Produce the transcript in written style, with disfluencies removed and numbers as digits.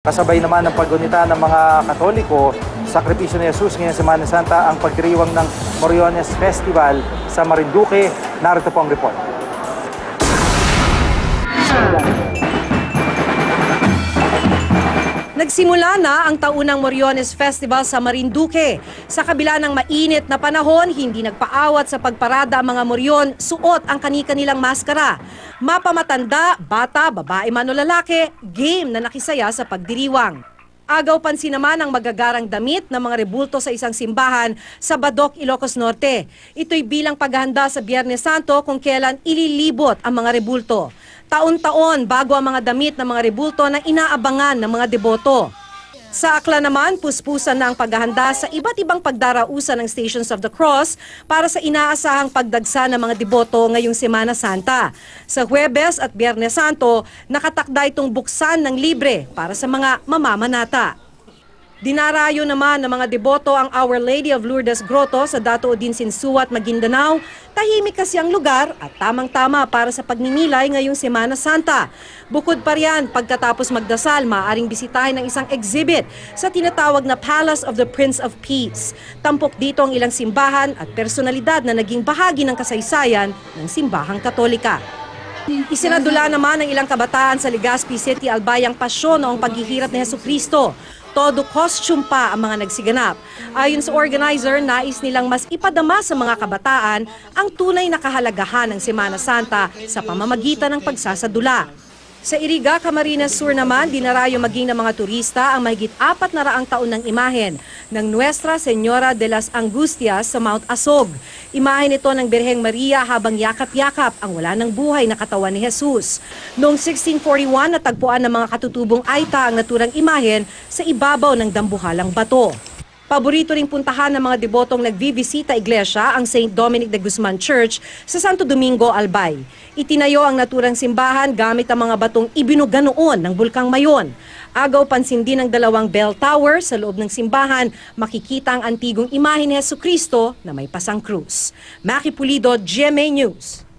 Kasabay naman ng paggunita ng mga Katoliko, sakripisyo ni Jesus ngayong Semana Santa ang pagdiriwang ng Moriones Festival sa Marinduque. Narito po ang report. Nagsimula na ang taunang Moriones Festival sa Marinduque. Sa kabila ng mainit na panahon, hindi nagpaawat sa pagparada ang mga Moryon, suot ang kani-kanilang maskara. Mapamatanda, bata, babae man o lalaki, game na nakisaya sa pagdiriwang. Agaw pansin naman ang magagarang damit ng mga rebulto sa isang simbahan sa Badok, Ilocos Norte. Ito'y bilang paghahanda sa Biyernes Santo kung kailan ililibot ang mga rebulto. Taon-taon bago ang mga damit ng mga rebulto na inaabangan ng mga deboto. Sa Aklan naman, puspusan na ang paghahanda sa iba't ibang pagdarausan ng Stations of the Cross para sa inaasahang pagdagsa ng mga deboto ngayong Semana Santa. Sa Huwebes at Biyernes Santo, nakatakda itong buksan ng libre para sa mga mamamanata. Dinarayo naman ng mga deboto ang Our Lady of Lourdes Grotto sa Dato Odin Sinsuat, Maguindanao. Tahimik kasi ang lugar at tamang-tama para sa pagninilay ngayong Semana Santa. Bukod pa riyan, pagkatapos magdasal, maaaring bisitahin ng isang exhibit sa tinatawag na Palace of the Prince of Peace. Tampok dito ang ilang simbahan at personalidad na naging bahagi ng kasaysayan ng simbahang Katolika. Isinadula naman ng ilang kabataan sa Legazpi City, Albay ang pasyon noong paghihirap ni Jesucristo. Todo costume pa ang mga nagsiganap. Ayon sa organizer, nais nilang mas ipadama sa mga kabataan ang tunay na kahalagahan ng Semana Santa sa pamamagitan ng pagsasadula. Sa Iriga, Camarines Sur naman, dinarayo maging ng mga turista ang mahigit 400 taon ng imahen ng Nuestra Señora de las Angustias sa Mount Asog. Imahen ito ng Birheng Maria habang yakap-yakap ang wala ng buhay na katawan ni Jesus. Noong 1641, natagpuan ng mga katutubong Aita ang naturang imahen sa ibabaw ng dambuhalang bato. Paborito ring puntahan ng mga debotong nagbibisita iglesia ang St. Dominic de Guzman Church sa Santo Domingo, Albay. Itinayo ang naturang simbahan gamit ang mga batong ibinuga noon ng Bulkang Mayon. Agaw pansin din ng dalawang bell tower sa loob ng simbahan, makikita ang antigong imahe ni Jesucristo na may pasang krus. Maki Pulido, GMA News.